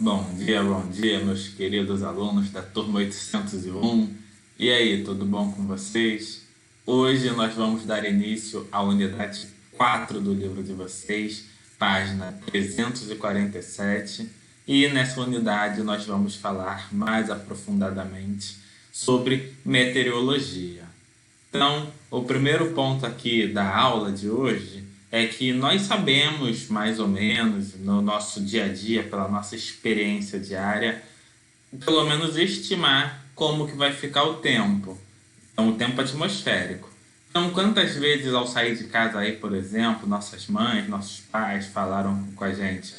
Bom dia, meus queridos alunos da turma 801. E aí, tudo bom com vocês? Hoje nós vamos dar início à unidade 4 do livro de vocês, página 347. E nessa unidade nós vamos falar mais aprofundadamente sobre meteorologia. Então, o primeiro ponto aqui da aula de hoje é que nós sabemos, mais ou menos, no nosso dia a dia, pela nossa experiência diária, pelo menos estimar como que vai ficar o tempo. Então, o tempo atmosférico. Então, quantas vezes ao sair de casa aí, por exemplo, nossas mães, nossos pais falaram com a gente: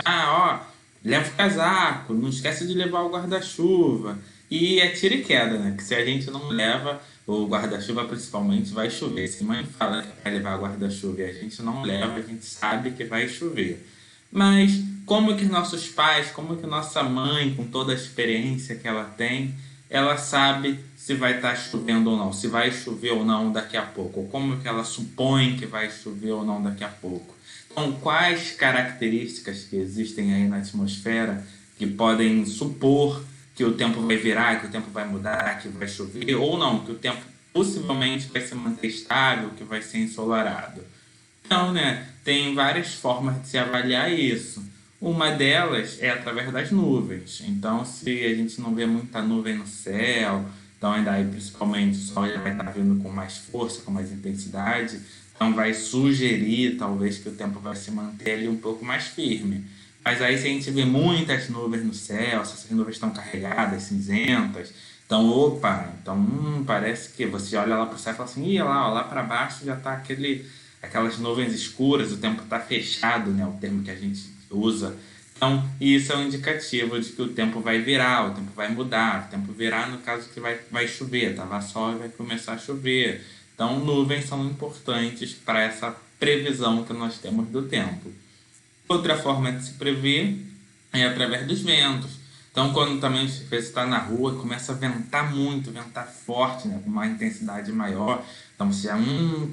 leva o casaco, não esquece de levar o guarda-chuva. E é tiro e queda, né? Que se a gente não leva o guarda-chuva, principalmente, vai chover. Se a mãe fala que vai levar o guarda-chuva e a gente não leva, a gente sabe que vai chover. Mas como que nossos pais, como que nossa mãe, com toda a experiência que ela tem, ela sabe se vai estar chovendo ou não, se vai chover ou não daqui a pouco, ou como que ela supõe que vai chover ou não daqui a pouco. Então, quais características que existem aí na atmosfera que podem supor que o tempo vai virar, que o tempo vai mudar, que vai chover, ou não, que o tempo possivelmente vai se manter estável, que vai ser ensolarado? Então, né, tem várias formas de se avaliar isso. Uma delas é através das nuvens. Então, se a gente não vê muita nuvem no céu, então ainda aí principalmente o sol já vai estar vindo com mais força, com mais intensidade, então vai sugerir talvez que o tempo vai se manter ali um pouco mais firme. Mas aí se a gente vê muitas nuvens no céu, se essas nuvens estão carregadas, cinzentas, então parece que você olha lá para o céu e fala assim: lá para baixo já está aquelas nuvens escuras, o tempo está fechado, né, o termo que a gente usa. Então, isso é um indicativo de que o tempo vai virar, o tempo vai mudar. O tempo virar no caso que vai chover, estava sol e vai começar a chover. Então, nuvens são importantes para essa previsão que nós temos do tempo. Outra forma de se prever é através dos ventos. Então, quando também você está na rua e começa a ventar muito, ventar forte, né, com uma intensidade maior, então você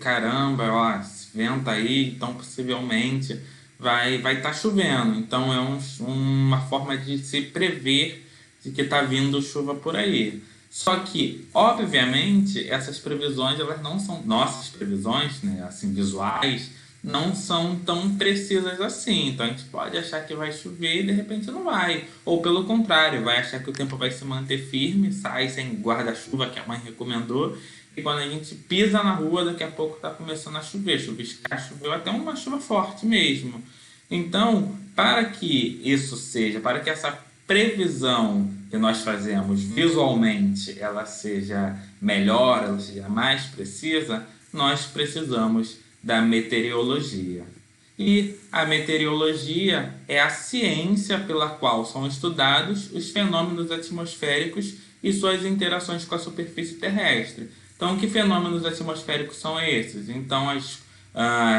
caramba, venta aí, então possivelmente vai estar chovendo. Então, é uma forma de se prever de que está vindo chuva por aí. Só que, obviamente, essas previsões, elas não são nossas previsões, né, assim, visuais, não são tão precisas assim. Então a gente pode achar que vai chover e de repente não vai. Ou pelo contrário, vai achar que o tempo vai se manter firme, sai sem guarda-chuva que a mãe recomendou, e quando a gente pisa na rua, daqui a pouco está começando a chover. Chuviscar, choveu até uma chuva forte mesmo. Então, para que essa previsão que nós fazemos visualmente ela seja melhor, ela seja mais precisa, nós precisamos da meteorologia. E a meteorologia é a ciência pela qual são estudados os fenômenos atmosféricos e suas interações com a superfície terrestre. Então, que fenômenos atmosféricos são esses? Então, as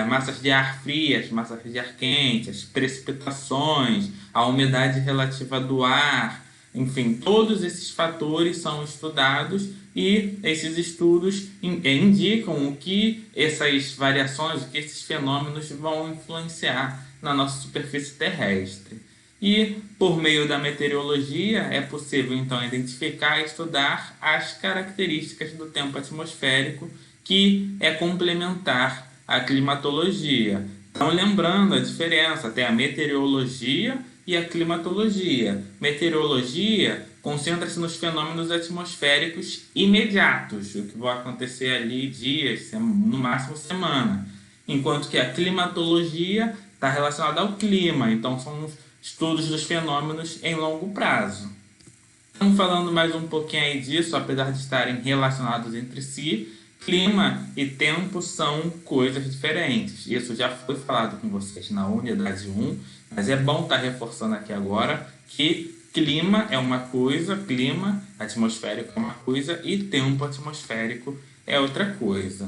massas de ar frias, massas de ar quente, as precipitações, a umidade relativa do ar, enfim, todos esses fatores são estudados e esses estudos indicam o que essas variações, o que esses fenômenos vão influenciar na nossa superfície terrestre. E, por meio da meteorologia, é possível, então, identificar e estudar as características do tempo atmosférico, que é complementar à climatologia. Então, lembrando a diferença, tem a meteorologia e a climatologia. Meteorologia concentra-se nos fenômenos atmosféricos imediatos, o que vai acontecer ali dias, no máximo semana. Enquanto que a climatologia está relacionada ao clima, então são os estudos dos fenômenos em longo prazo. Então, falando mais um pouquinho aí disso, apesar de estarem relacionados entre si, clima e tempo são coisas diferentes. Isso já foi falado com vocês na unidade 1, mas é bom estar reforçando aqui agora que clima é uma coisa, clima atmosférico é uma coisa e tempo atmosférico é outra coisa.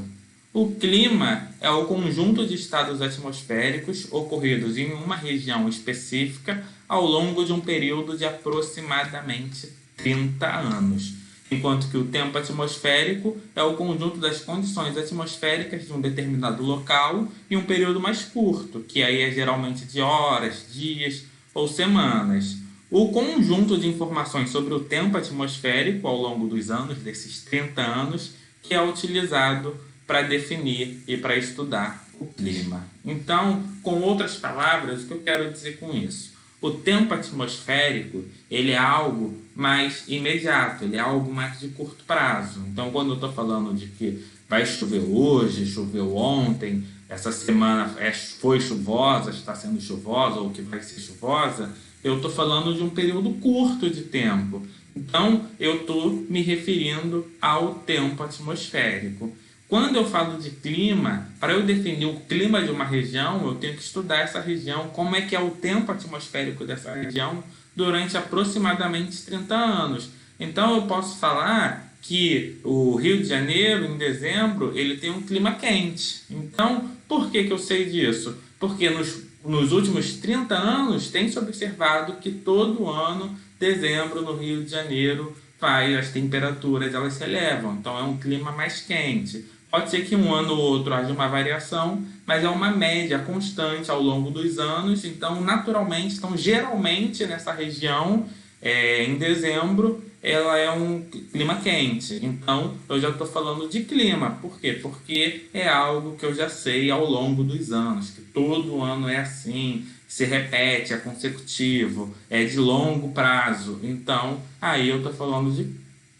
O clima é o conjunto de estados atmosféricos ocorridos em uma região específica ao longo de um período de aproximadamente 30 anos. Enquanto que o tempo atmosférico é o conjunto das condições atmosféricas de um determinado local em um período mais curto, que aí é geralmente de horas, dias ou semanas. o conjunto de informações sobre o tempo atmosférico ao longo dos anos, desses 30 anos, que é utilizado para definir e para estudar o clima. Então, com outras palavras, o que eu quero dizer com isso? O tempo atmosférico, ele é algo mais imediato, ele é algo mais de curto prazo. Então, quando eu estou falando de que vai chover hoje, choveu ontem, essa semana foi chuvosa, está sendo chuvosa ou que vai ser chuvosa, eu estou falando de um período curto de tempo. Então, eu estou me referindo ao tempo atmosférico. Quando eu falo de clima, para eu definir o clima de uma região, eu tenho que estudar essa região, como é que é o tempo atmosférico dessa região durante aproximadamente 30 anos. Então, eu posso falar que o Rio de Janeiro, em dezembro, ele tem um clima quente. Então, por que eu sei disso? Porque nos últimos 30 anos tem se observado que todo ano, dezembro, no Rio de Janeiro, as temperaturas elas se elevam. Então, é um clima mais quente. Pode ser que um ano ou outro haja uma variação, mas é uma média constante ao longo dos anos. Então, naturalmente, geralmente nessa região, em dezembro, ela é um clima quente. Então, eu já estou falando de clima. Por quê? Porque é algo que eu já sei ao longo dos anos, que todo ano é assim, se repete, é consecutivo, é de longo prazo. Então, aí eu estou falando de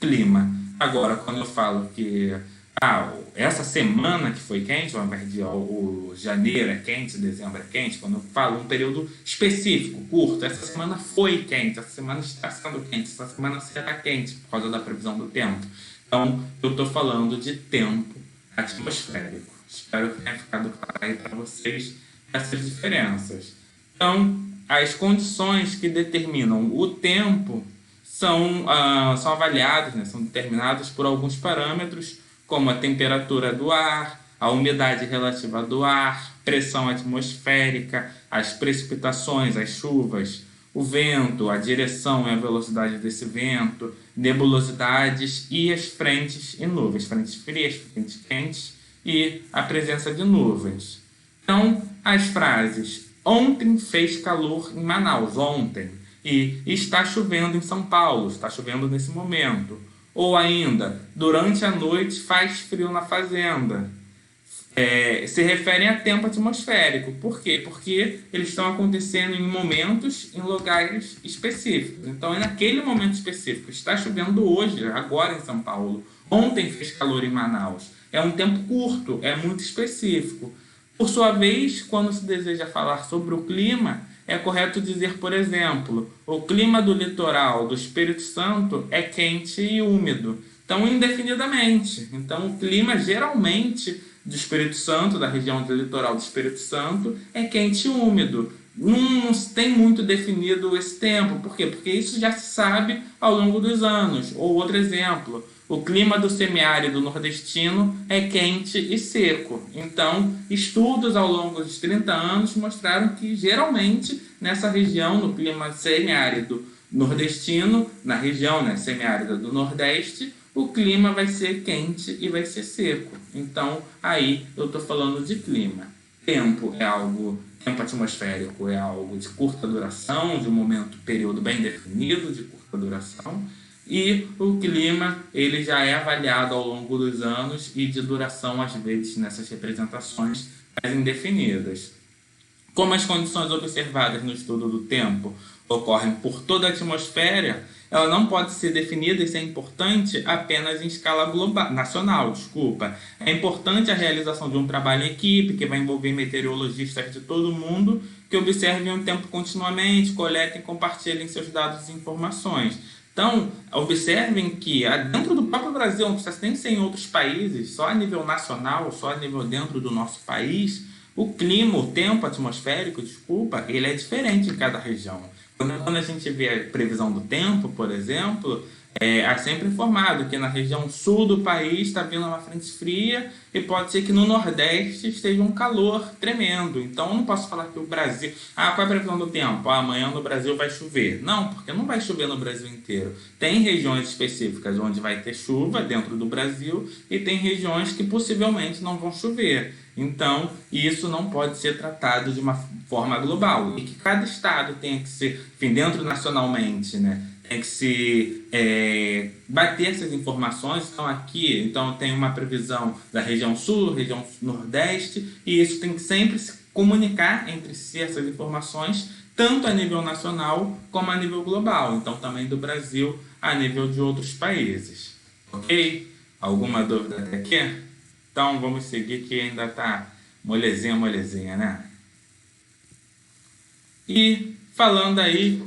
clima. Agora, quando eu falo que essa semana que foi quente, ao invés de o janeiro é quente, dezembro é quente, quando eu falo um período específico, curto, essa semana foi quente, essa semana está sendo quente, essa semana será quente por causa da previsão do tempo. Então, eu estou falando de tempo atmosférico. Espero que tenha ficado claro aí para vocês essas diferenças. Então, as condições que determinam o tempo são avaliadas, né, são determinadas por alguns parâmetros, como a temperatura do ar, a umidade relativa do ar, pressão atmosférica, as precipitações, as chuvas, o vento, a direção e a velocidade desse vento, nebulosidades e as frentes e nuvens, frentes frias, frentes quentes e a presença de nuvens. Então, as frases ontem fez calor em Manaus, ontem, e está chovendo em São Paulo, está chovendo nesse momento. Ou ainda, durante a noite faz frio na fazenda. Se referem a tempo atmosférico. Por quê? Porque eles estão acontecendo em momentos, em lugares específicos. Então, é naquele momento específico. Está chovendo hoje, agora em São Paulo. Ontem fez calor em Manaus. É um tempo curto, é muito específico. Por sua vez, quando se deseja falar sobre o clima, é correto dizer, por exemplo, o clima do litoral do Espírito Santo é quente e úmido. Então, indefinidamente. Então, o clima geralmente do Espírito Santo, da região do litoral do Espírito Santo, é quente e úmido. Não tem muito definido esse tempo. Por quê? Porque isso já se sabe ao longo dos anos. Ou outro exemplo, o clima do semiárido nordestino é quente e seco. Então, estudos ao longo dos 30 anos mostraram que, geralmente, nessa região, no clima semiárido nordestino, na região semiárida do Nordeste, o clima vai ser quente e vai ser seco. Então, aí eu estou falando de clima. Tempo atmosférico é algo de curta duração, de um período bem definido, de curta duração. E o clima ele já é avaliado ao longo dos anos e de duração, às vezes, nessas representações mais indefinidas. Como as condições observadas no estudo do tempo ocorrem por toda a atmosfera, ela não pode ser definida, isso é importante, apenas em escala nacional. É importante a realização de um trabalho em equipe, que vai envolver meteorologistas de todo o mundo, que observem o tempo continuamente, coletem e compartilhem seus dados e informações. Então, observem que dentro do próprio Brasil, não precisa nem ser em outros países, só a nível nacional, só a nível dentro do nosso país, o clima, o tempo atmosférico, ele é diferente em cada região. Quando a gente vê a previsão do tempo, por exemplo, é sempre informado que na região sul do país está vindo uma frente fria e pode ser que no Nordeste esteja um calor tremendo. Então, eu não posso falar que o Brasil... qual é a previsão do tempo? Amanhã no Brasil vai chover. Não, porque não vai chover no Brasil inteiro. Tem regiões específicas onde vai ter chuva dentro do Brasil e tem regiões que possivelmente não vão chover. Então, isso não pode ser tratado de uma forma global. E que cada estado tenha que ser, enfim, dentro nacionalmente, né? Tem que se bater essas informações. Então, aqui tem uma previsão da região sul, região nordeste, e isso tem que sempre se comunicar entre si, essas informações, tanto a nível nacional como a nível global. Então, também do Brasil a nível de outros países. Ok? Alguma dúvida até aqui? Então, vamos seguir que ainda está molezinha, né? E falando aí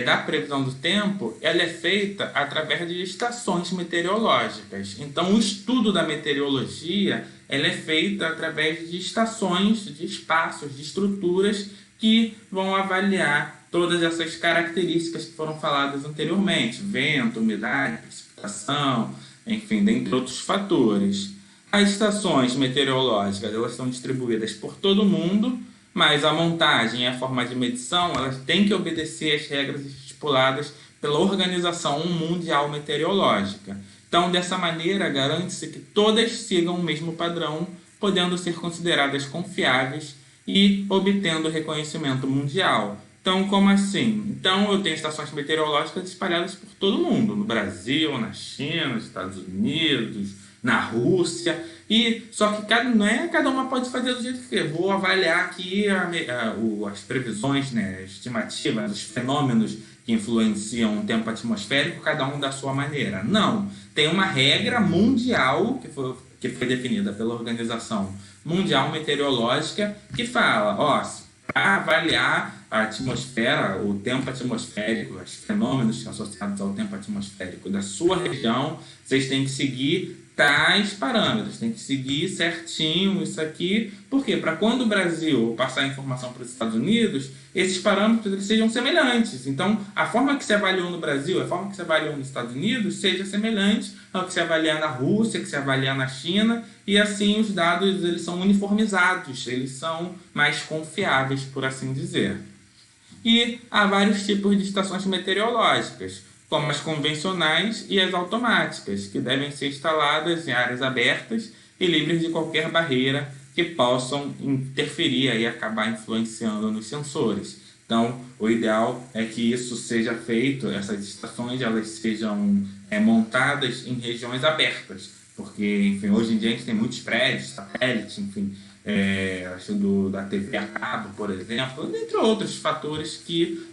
da previsão do tempo, ela é feita através de estações meteorológicas. Então, o estudo da meteorologia ela é feita através de estações, de espaços, de estruturas que vão avaliar todas essas características que foram faladas anteriormente: vento, umidade, precipitação, enfim, dentre outros fatores. As estações meteorológicas elas estão distribuídas por todo o mundo, mas a montagem e a forma de medição elas têm que obedecer às regras estipuladas pela Organização Mundial Meteorológica. Então, dessa maneira, garante-se que todas sigam o mesmo padrão, podendo ser consideradas confiáveis e obtendo reconhecimento mundial. Então, como assim? Então, eu tenho estações meteorológicas espalhadas por todo o mundo, no Brasil, na China, nos Estados Unidos, na Rússia, e só que cada uma pode fazer do jeito que quer. Vou avaliar aqui as previsões, né, as estimativas, os fenômenos que influenciam o tempo atmosférico, cada um da sua maneira. Não, tem uma regra mundial que foi definida pela Organização Mundial Meteorológica que fala, para avaliar a atmosfera, o tempo atmosférico, os fenômenos associados ao tempo atmosférico da sua região, vocês têm que seguir tais parâmetros, tem que seguir certinho isso aqui. Por quê? Para quando o Brasil passar a informação para os Estados Unidos, esses parâmetros eles sejam semelhantes. Então, a forma que se avaliou no Brasil, a forma que se avaliou nos Estados Unidos, seja semelhante ao que se avalia na Rússia, que se avalia na China, e assim os dados eles são uniformizados, eles são mais confiáveis, por assim dizer. E há vários tipos de estações meteorológicas, como as convencionais e as automáticas, que devem ser instaladas em áreas abertas e livres de qualquer barreira que possam interferir e acabar influenciando nos sensores. Então, o ideal é que isso seja feito, essas estações elas sejam montadas em regiões abertas, porque, enfim, hoje em dia a gente tem muitos prédios, satélites, enfim, da TV a cabo, por exemplo, entre outros fatores que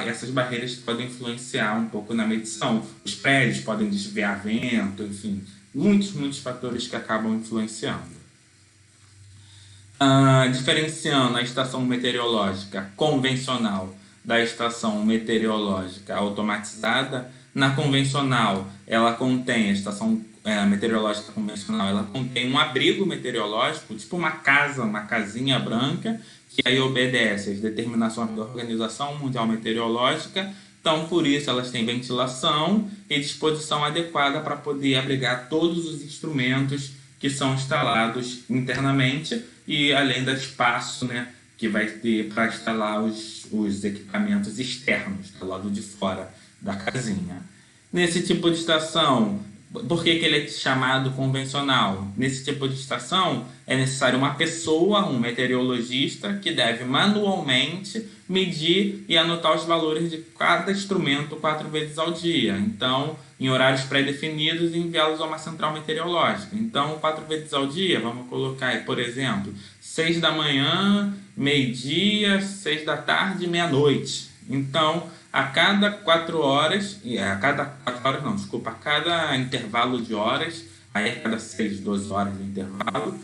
essas barreiras podem influenciar um pouco na medição. Os prédios podem desviar vento, enfim, muitos fatores que acabam influenciando. Diferenciando a estação meteorológica convencional da estação meteorológica automatizada, na convencional ela contém a estação meteorológica convencional, ela contém um abrigo meteorológico, tipo uma casinha branca, que aí obedece às determinações da Organização Mundial Meteorológica. Então, por isso, elas têm ventilação e disposição adequada para poder abrigar todos os instrumentos que são instalados internamente e além do espaço, né, que vai ter para instalar os equipamentos externos, do lado de fora da casinha. Nesse tipo de estação, por que ele é chamado convencional? Nesse tipo de estação é necessário uma pessoa, um meteorologista, que deve manualmente medir e anotar os valores de cada instrumento 4 vezes ao dia. Então, em horários pré-definidos, enviá-los a uma central meteorológica. Então, 4 vezes ao dia, vamos colocar aí, por exemplo, 6 da manhã, meio-dia, 6 da tarde, meia-noite. Então, a cada 4 horas, a cada intervalo de horas, aí a cada 6, 12 horas de intervalo,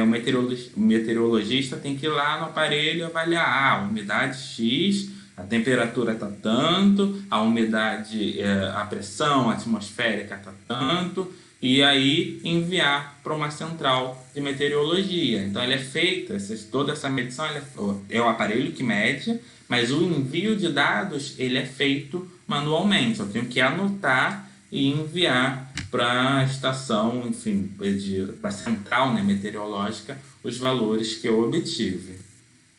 o meteorologista tem que ir lá no aparelho e avaliar a umidade X, a temperatura está tanto, a umidade, a pressão atmosférica está tanto, e aí enviar para uma central de meteorologia. Então, ele é feita, toda essa medição é o aparelho que mede, mas o envio de dados ele é feito manualmente. Eu tenho que anotar e enviar para a estação, enfim, para a central, né, meteorológica, os valores que eu obtive.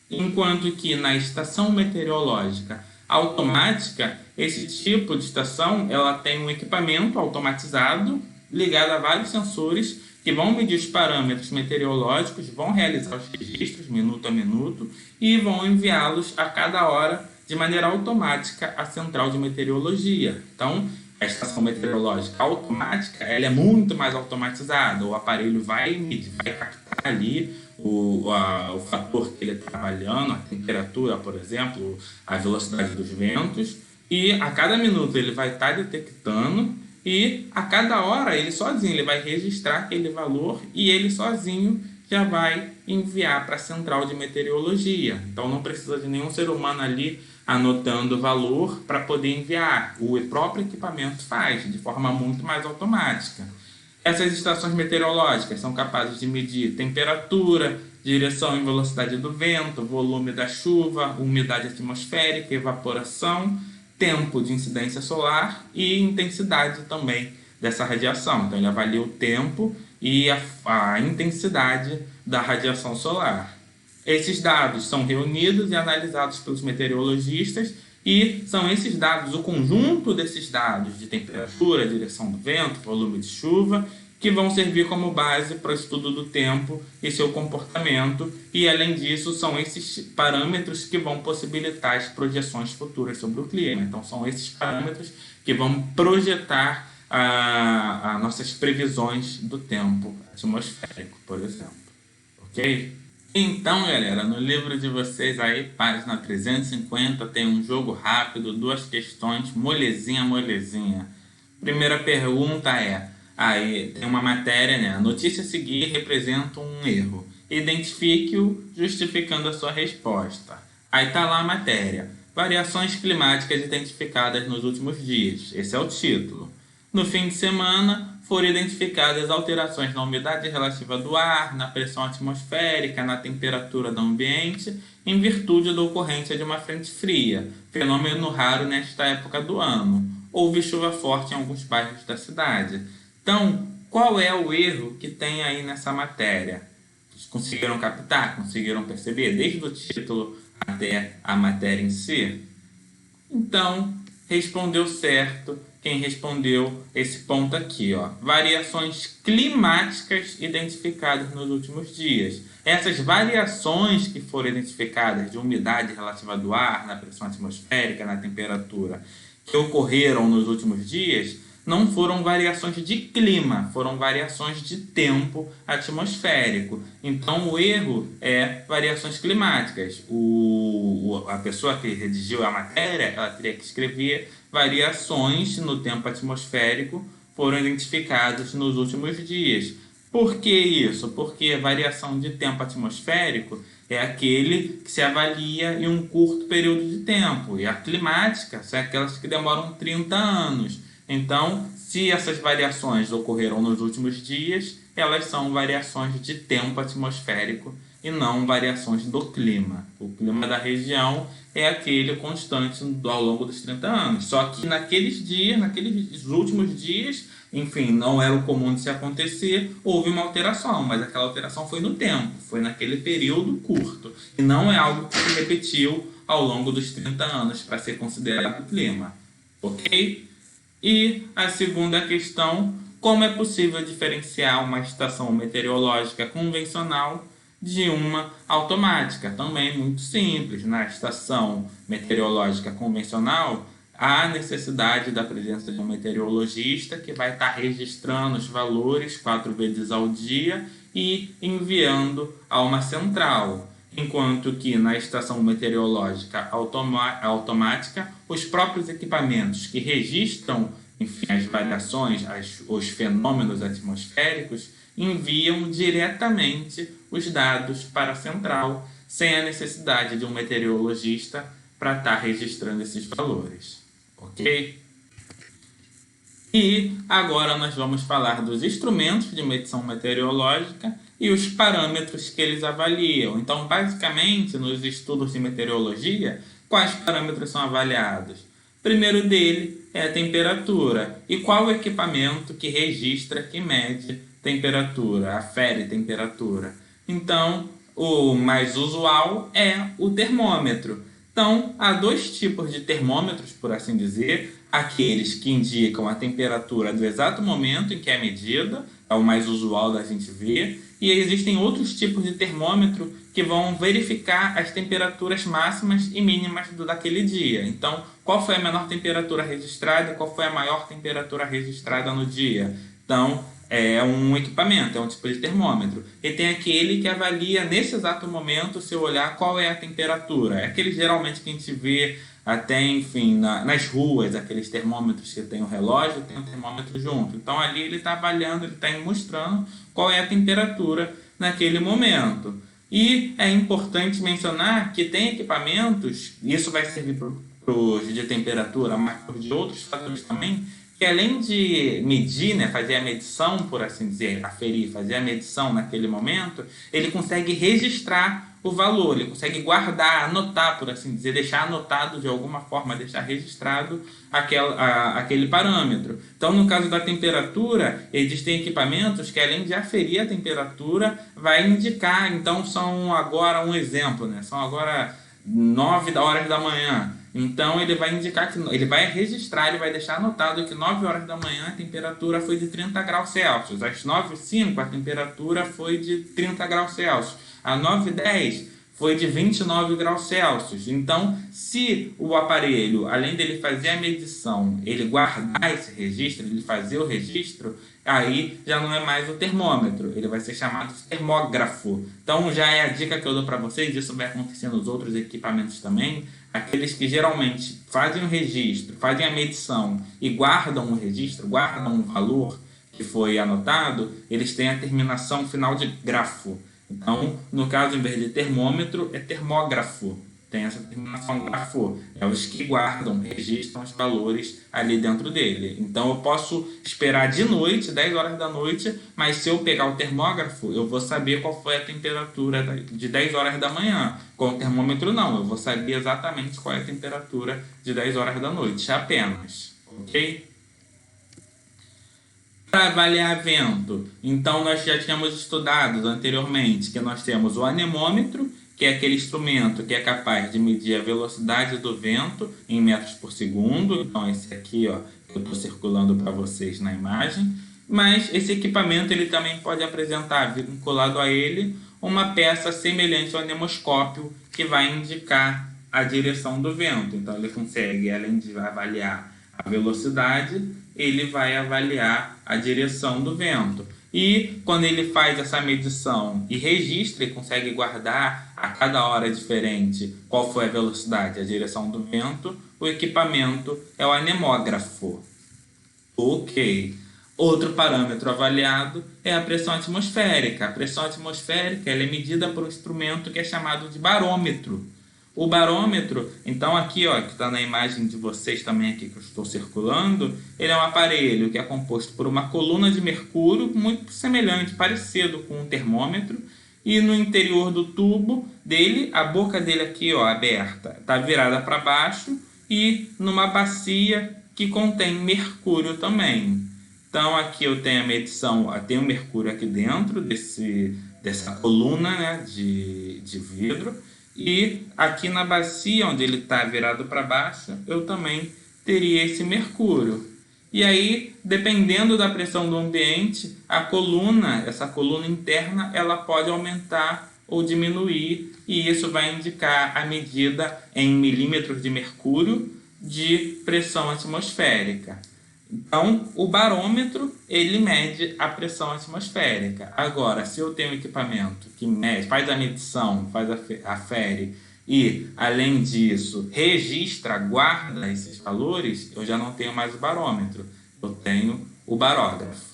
Enquanto que na estação meteorológica automática, esse tipo de estação ela tem um equipamento automatizado ligado a vários sensores que vão medir os parâmetros meteorológicos, vão realizar os registros minuto a minuto e vão enviá-los a cada hora de maneira automática à central de meteorologia. Então, a estação meteorológica automática, ela é muito mais automatizada. O aparelho vai medir, vai captar ali o fator que ele está trabalhando, a temperatura, por exemplo, a velocidade dos ventos, e a cada minuto ele vai estar detectando, e a cada hora ele sozinho ele vai registrar aquele valor e ele sozinho já vai enviar para a central de meteorologia. Então não precisa de nenhum ser humano ali anotando o valor para poder enviar. O próprio equipamento faz de forma muito mais automática. Essas estações meteorológicas são capazes de medir temperatura, direção e velocidade do vento, volume da chuva, umidade atmosférica, evaporação, tempo de incidência solar e intensidade também dessa radiação. Então ele avalia o tempo e a intensidade da radiação solar. Esses dados são reunidos e analisados pelos meteorologistas e são esses dados, o conjunto desses dados de temperatura, direção do vento, volume de chuva, que vão servir como base para o estudo do tempo e seu comportamento, e além disso são esses parâmetros que vão possibilitar as projeções futuras sobre o clima. Então são esses parâmetros que vão projetar as nossas previsões do tempo atmosférico, por exemplo. Ok? Então, galera, no livro de vocês aí, página 350, tem um jogo rápido, 2 questões, molezinha, molezinha. Primeira pergunta é, aí tem uma matéria, né? A notícia a seguir representa um erro. Identifique-o justificando a sua resposta. Aí tá lá a matéria. Variações climáticas identificadas nos últimos dias. Esse é o título. No fim de semana, foram identificadas alterações na umidade relativa do ar, na pressão atmosférica, na temperatura do ambiente, em virtude da ocorrência de uma frente fria, fenômeno raro nesta época do ano. Houve chuva forte em alguns bairros da cidade. Então, qual é o erro que tem aí nessa matéria? Vocês conseguiram captar? Conseguiram perceber? Desde o título até a matéria em si? Então, respondeu certo quem respondeu esse ponto aqui, ó. Variações climáticas identificadas nos últimos dias. Essas variações que foram identificadas de umidade relativa do ar, na pressão atmosférica, na temperatura, que ocorreram nos últimos dias, não foram variações de clima, foram variações de tempo atmosférico. Então, o erro é variações climáticas. A pessoa que redigiu a matéria, ela teria que escrever variações no tempo atmosférico foram identificadas nos últimos dias. Por que isso? Porque a variação de tempo atmosférico é aquele que se avalia em um curto período de tempo. E a climática são aquelas que demoram 30 anos. Então, se essas variações ocorreram nos últimos dias, elas são variações de tempo atmosférico e não variações do clima. O clima da região é aquele constante ao longo dos 30 anos. Só que naqueles dias, naqueles últimos dias, enfim, não era o comum de se acontecer, houve uma alteração, mas aquela alteração foi no tempo, foi naquele período curto. E não é algo que se repetiu ao longo dos 30 anos para ser considerado clima. Ok? E a segunda questão, como é possível diferenciar uma estação meteorológica convencional de uma automática? Também muito simples. Na estação meteorológica convencional, há necessidade da presença de um meteorologista que vai estar registrando os valores 4 vezes ao dia e enviando a uma central. Enquanto que na estação meteorológica automática, os próprios equipamentos que registram, enfim, as variações, os fenômenos atmosféricos, enviam diretamente os dados para a central, sem a necessidade de um meteorologista para estar registrando esses valores. Ok? E agora nós vamos falar dos instrumentos de medição meteorológica e os parâmetros que eles avaliam. Então, basicamente, nos estudos de meteorologia, quais parâmetros são avaliados? O primeiro dele é a temperatura. E qual o equipamento que registra, que mede temperatura, afere temperatura? Então, o mais usual é o termômetro. Então, há 2 tipos de termômetros, por assim dizer. Aqueles que indicam a temperatura do exato momento em que é medida, é o mais usual da gente ver. E existem outros tipos de termômetro que vão verificar as temperaturas máximas e mínimas daquele dia. Então, qual foi a menor temperatura registrada e qual foi a maior temperatura registrada no dia? Então, é um equipamento, é um tipo de termômetro. E tem aquele que avalia nesse exato momento, se eu olhar, qual é a temperatura. É aquele geralmente que a gente vê até, enfim, nas ruas, aqueles termômetros que tem o relógio, tem o termômetro junto. Então ali ele está avaliando, ele está mostrando qual é a temperatura naquele momento. E é importante mencionar que tem equipamentos, isso vai servir para os de temperatura, mas de outros fatores também, que além de medir, né, fazer a medição, por assim dizer, aferir, fazer a medição naquele momento, ele consegue registrar o valor, ele consegue guardar, anotar, por assim dizer, deixar anotado de alguma forma, deixar registrado aquele parâmetro. Então, no caso da temperatura, existem equipamentos que, além de aferir a temperatura, vai indicar. Então, são agora um exemplo, né? São agora 9 horas da manhã. Então ele vai indicar que ele vai registrar, ele vai deixar anotado que 9 horas da manhã a temperatura foi de 30 graus Celsius. Às 9h05 a temperatura foi de 30 graus Celsius. Às 9h10 foi de 29 graus Celsius. Então, se o aparelho, além dele fazer a medição, ele guardar esse registro, ele fazer o registro, aí já não é mais o termômetro, ele vai ser chamado de termógrafo. Então, já é a dica que eu dou para vocês, isso vai acontecer nos outros equipamentos também. Aqueles que geralmente fazem o registro, fazem a medição e guardam o registro, guardam o valor que foi anotado, eles têm a terminação final de grafo. Então, no caso, em vez de termômetro, é termógrafo. Tem essa terminação grafo. É os que guardam, registram os valores ali dentro dele. Então, eu posso esperar de noite, 10 horas da noite, mas se eu pegar o termógrafo, eu vou saber qual foi a temperatura de 10 horas da manhã. Com o termômetro, não. Eu vou saber exatamente qual é a temperatura de 10 horas da noite, apenas. Ok? Para avaliar vento, então nós já tínhamos estudado anteriormente que nós temos o anemômetro, que é aquele instrumento que é capaz de medir a velocidade do vento em metros por segundo. Então esse aqui, ó, que eu estou circulando para vocês na imagem. Mas esse equipamento ele também pode apresentar, vinculado a ele, uma peça semelhante ao anemoscópio que vai indicar a direção do vento. Então ele consegue, além de avaliar a velocidade, ele vai avaliar a direção do vento. E quando ele faz essa medição e registra, ele consegue guardar a cada hora diferente qual foi a velocidade, a direção do vento, o equipamento é o anemógrafo. Ok. Outro parâmetro avaliado é a pressão atmosférica. A pressão atmosférica ela é medida por um instrumento que é chamado de barômetro. O barômetro, então aqui, ó, que está na imagem de vocês também aqui que eu estou circulando, ele é um aparelho que é composto por uma coluna de mercúrio muito semelhante, parecido com um termômetro, e no interior do tubo dele, a boca dele aqui, ó, aberta, está virada para baixo e numa bacia que contém mercúrio também. Então aqui eu tenho a medição, tem o mercúrio aqui dentro dessa coluna, né, de vidro. E aqui na bacia, onde ele está virado para baixo, eu também teria esse mercúrio. E aí, dependendo da pressão do ambiente, essa coluna interna, ela pode aumentar ou diminuir, e isso vai indicar a medida em milímetros de mercúrio de pressão atmosférica. Então, o barômetro, ele mede a pressão atmosférica. Agora, se eu tenho um equipamento que mede, faz a medição, afere e, além disso, registra, guarda esses valores, eu já não tenho mais o barômetro, eu tenho o barógrafo.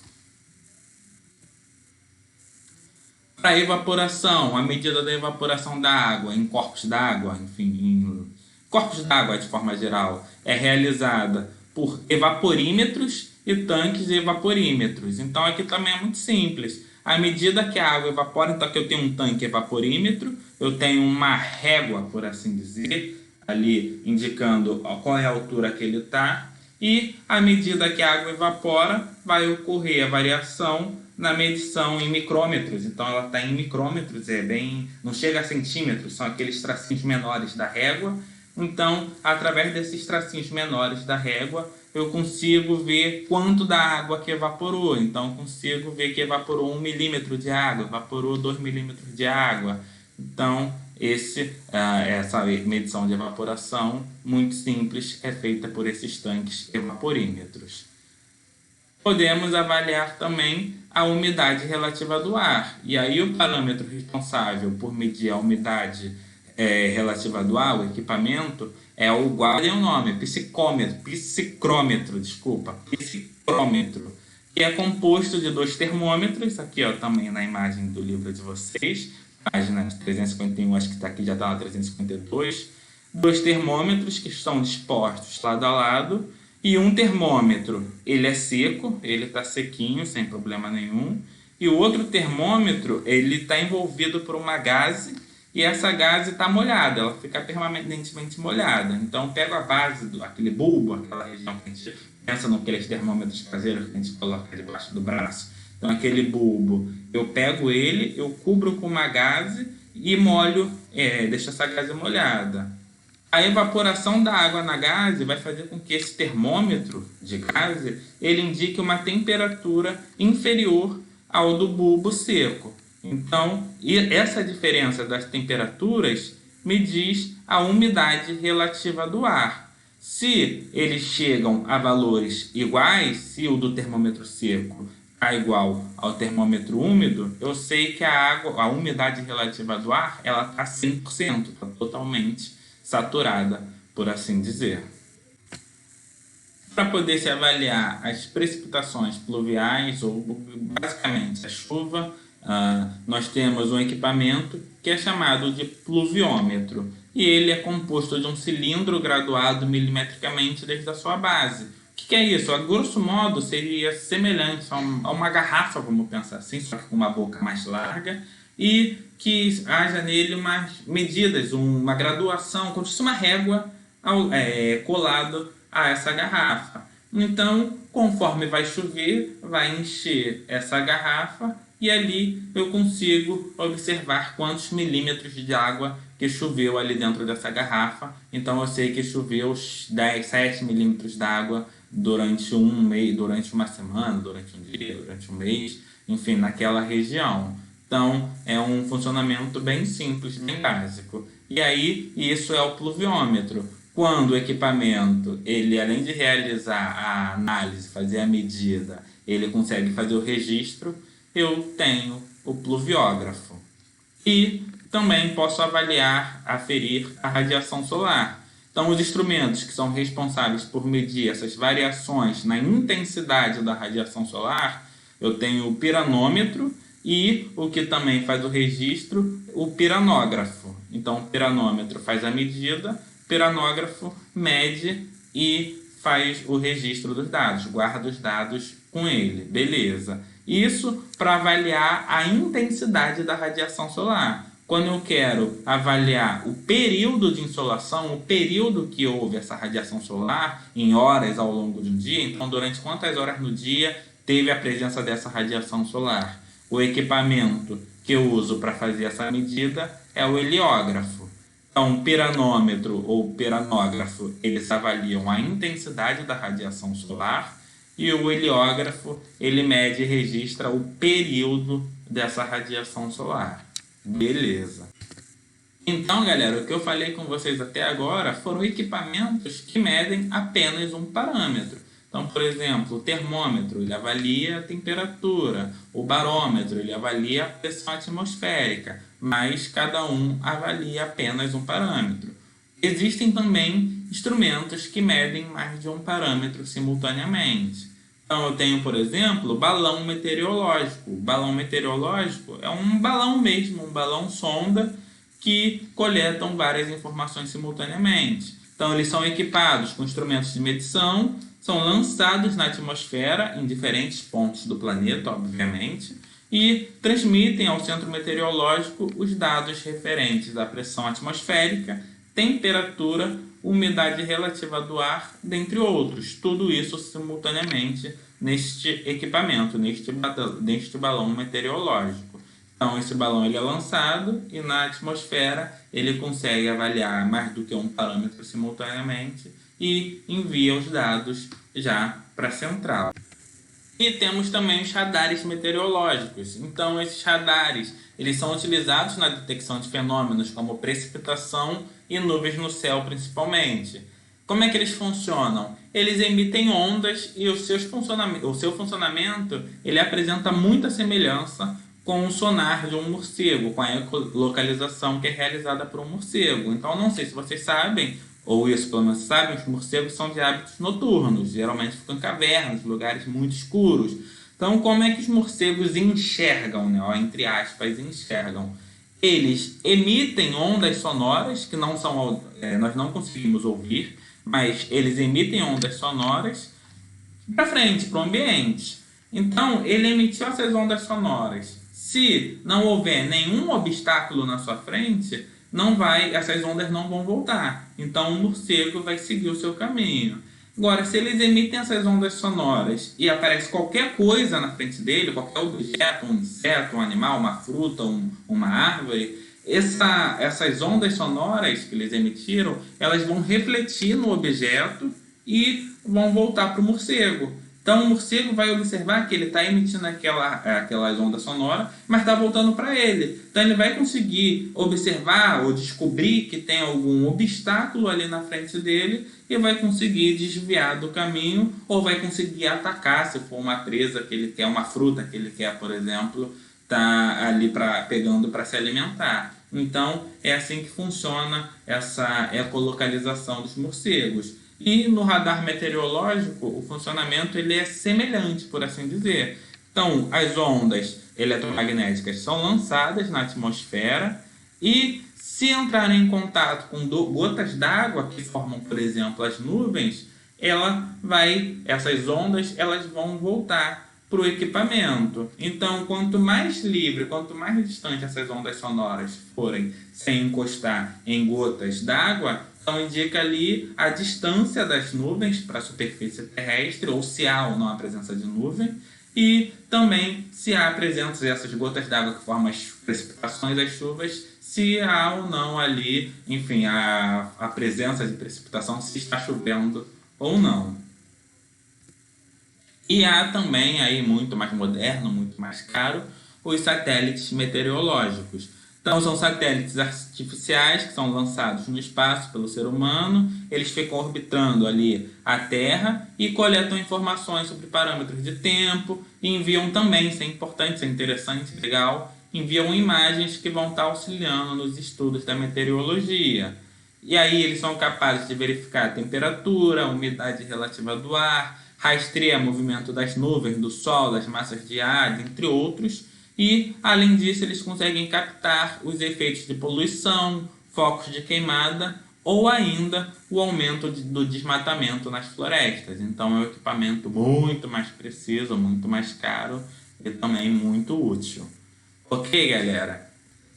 Para a evaporação, a medida da evaporação da água em corpos d'água, enfim, em corpos d'água de forma geral, é realizada por evaporímetros e tanques de evaporímetros. Então aqui também é muito simples. À medida que a água evapora, então aqui eu tenho um tanque evaporímetro, eu tenho uma régua, por assim dizer, ali indicando qual é a altura que ele está, e à medida que a água evapora, vai ocorrer a variação na medição em micrômetros. Então ela está em micrômetros, não chega a centímetros, são aqueles tracinhos menores da régua. Então, através desses tracinhos menores da régua, eu consigo ver quanto da água que evaporou. Então, consigo ver que evaporou 1 milímetro de água, evaporou 2 milímetros de água. Então, essa medição de evaporação, muito simples, é feita por esses tanques evaporímetros. Podemos avaliar também a umidade relativa do ar. E aí o parâmetro responsável por medir a umidade relativa do ar, o equipamento, é o guardem o nome, psicrômetro, que é composto de 2 termômetros, aqui ó, também na imagem do livro de vocês, página 351, acho que está aqui, já está na 352, 2 termômetros que estão dispostos lado a lado, e um termômetro, ele é seco, ele está sequinho, sem problema nenhum, e o outro termômetro, ele está envolvido por uma gaze, e essa gaze está molhada, ela fica permanentemente molhada. Então, pego a base, aquele bulbo, aquela região que a gente pensa naqueles termômetros caseiros que a gente coloca debaixo do braço. Então, aquele bulbo, eu pego ele, eu cubro com uma gaze e molho, deixo essa gaze molhada. A evaporação da água na gaze vai fazer com que esse termômetro de gaze ele indique uma temperatura inferior ao do bulbo seco. Então, essa diferença das temperaturas me diz a umidade relativa do ar. Se eles chegam a valores iguais, se o do termômetro seco está igual ao termômetro úmido, eu sei que a umidade relativa do ar ela está 100%, está totalmente saturada, por assim dizer. Para poder se avaliar as precipitações pluviais, ou basicamente a chuva, nós temos um equipamento que é chamado de pluviômetro, e ele é composto de um cilindro graduado milimetricamente desde a sua base. O que é isso? A grosso modo seria semelhante a uma garrafa, vamos pensar assim, só que com uma boca mais larga, e que haja nele umas medidas, uma graduação, como se fosse uma régua colado a essa garrafa. Então, conforme vai chover, vai encher essa garrafa e ali eu consigo observar quantos milímetros de água que choveu ali dentro dessa garrafa. Então, eu sei que choveu 7 milímetros de água durante um mês, durante uma semana, durante um dia, durante um mês, enfim, naquela região. Então, é um funcionamento bem simples, bem básico. E aí, isso é o pluviômetro. Quando o equipamento, ele além de realizar a análise, fazer a medida, ele consegue fazer o registro, eu tenho o pluviógrafo. E também posso avaliar, aferir a radiação solar. Então, os instrumentos que são responsáveis por medir essas variações na intensidade da radiação solar, eu tenho o piranômetro e o que também faz o registro, o piranógrafo. Então, o piranômetro faz a medida, o piranógrafo mede e faz o registro dos dados, guarda os dados com ele, beleza. Isso para avaliar a intensidade da radiação solar. Quando eu quero avaliar o período de insolação, o período que houve essa radiação solar em horas ao longo do dia, então durante quantas horas no dia teve a presença dessa radiação solar. O equipamento que eu uso para fazer essa medida é o heliógrafo. Então, o piranômetro ou piranógrafo, eles avaliam a intensidade da radiação solar e o heliógrafo, ele mede e registra o período dessa radiação solar. Beleza. Então, galera, o que eu falei com vocês até agora foram equipamentos que medem apenas um parâmetro. Então, por exemplo, o termômetro, ele avalia a temperatura, o barômetro, ele avalia a pressão atmosférica, mas cada um avalia apenas um parâmetro. Existem também instrumentos que medem mais de um parâmetro simultaneamente. Então, eu tenho, por exemplo, o balão meteorológico. O balão meteorológico é um balão mesmo, um balão sonda que coletam várias informações simultaneamente. Então, eles são equipados com instrumentos de medição, são lançados na atmosfera em diferentes pontos do planeta, obviamente, e transmitem ao centro meteorológico os dados referentes à pressão atmosférica, temperatura, umidade relativa do ar, dentre outros. Tudo isso simultaneamente neste equipamento, neste balão meteorológico. Então, esse balão ele é lançado e na atmosfera ele consegue avaliar mais do que um parâmetro simultaneamente e envia os dados já para a central. E temos também os radares meteorológicos. Então, esses radares eles são utilizados na detecção de fenômenos como precipitação e nuvens no céu, principalmente. Como é que eles funcionam? Eles emitem ondas e o seu funcionamento ele apresenta muita semelhança com o sonar de um morcego, com a ecolocalização que é realizada por um morcego. Então, não sei se vocês sabem, ou isso pelo menos sabem, os morcegos são de hábitos noturnos, geralmente ficam em cavernas, lugares muito escuros. Então, como é que os morcegos enxergam, né? Ó, entre aspas, enxergam? Eles emitem ondas sonoras que não são, nós não conseguimos ouvir, mas eles emitem ondas sonoras para frente, para o ambiente. Então, ele emitiu essas ondas sonoras. Se não houver nenhum obstáculo na sua frente, essas ondas não vão voltar. Então, o morcego vai seguir o seu caminho. Agora, se eles emitem essas ondas sonoras e aparece qualquer coisa na frente dele, qualquer objeto, um inseto, um animal, uma fruta, uma árvore, essas ondas sonoras que eles emitiram, elas vão refletir no objeto e vão voltar para o morcego. Então, o morcego vai observar que ele está emitindo aquelas ondas sonoras, mas está voltando para ele. Então, ele vai conseguir observar ou descobrir que tem algum obstáculo ali na frente dele e vai conseguir desviar do caminho ou vai conseguir atacar, se for uma presa que ele quer, uma fruta que ele quer, por exemplo, está ali pegando para se alimentar. Então, é assim que funciona essa ecolocalização dos morcegos. E no radar meteorológico, o funcionamento ele é semelhante, por assim dizer. Então, as ondas eletromagnéticas são lançadas na atmosfera e, se entrarem em contato com gotas d'água que formam, por exemplo, as nuvens, essas ondas elas vão voltar para o equipamento. Então, quanto mais livre, quanto mais distante essas ondas sonoras forem sem encostar em gotas d'água, então indica ali a distância das nuvens para a superfície terrestre, ou se há ou não a presença de nuvem, e também se há a presença dessas gotas d'água que formam as precipitações, as chuvas, se há ou não ali, enfim, a presença de precipitação, se está chovendo ou não. E há também, aí muito mais moderno, muito mais caro, os satélites meteorológicos. Então, são satélites artificiais que são lançados no espaço pelo ser humano, eles ficam orbitando ali a Terra e coletam informações sobre parâmetros de tempo e enviam também, isso é importante, isso é interessante, legal, enviam imagens que vão estar auxiliando nos estudos da meteorologia. E aí eles são capazes de verificar a temperatura, a umidade relativa do ar, rastreia o movimento das nuvens, do sol, das massas de ar, entre outros. E, além disso, eles conseguem captar os efeitos de poluição, focos de queimada ou ainda o aumento do desmatamento nas florestas. Então, é um equipamento muito mais preciso, muito mais caro e também muito útil. Ok, galera?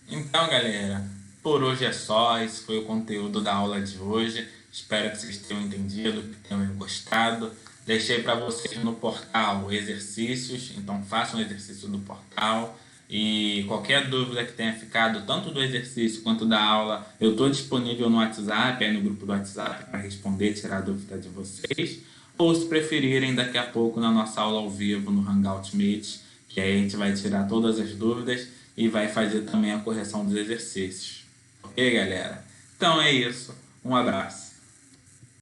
Então, galera, por hoje é só. Esse foi o conteúdo da aula de hoje. Espero que vocês tenham entendido, que tenham gostado. Deixei para vocês no portal exercícios, então façam o exercício do portal. E qualquer dúvida que tenha ficado, tanto do exercício quanto da aula, eu estou disponível no WhatsApp, aí no grupo do WhatsApp, para responder, tirar a dúvida de vocês. Ou, se preferirem, daqui a pouco na nossa aula ao vivo no Hangout Meet, que aí a gente vai tirar todas as dúvidas e vai fazer também a correção dos exercícios. Ok, galera? Então é isso. Um abraço.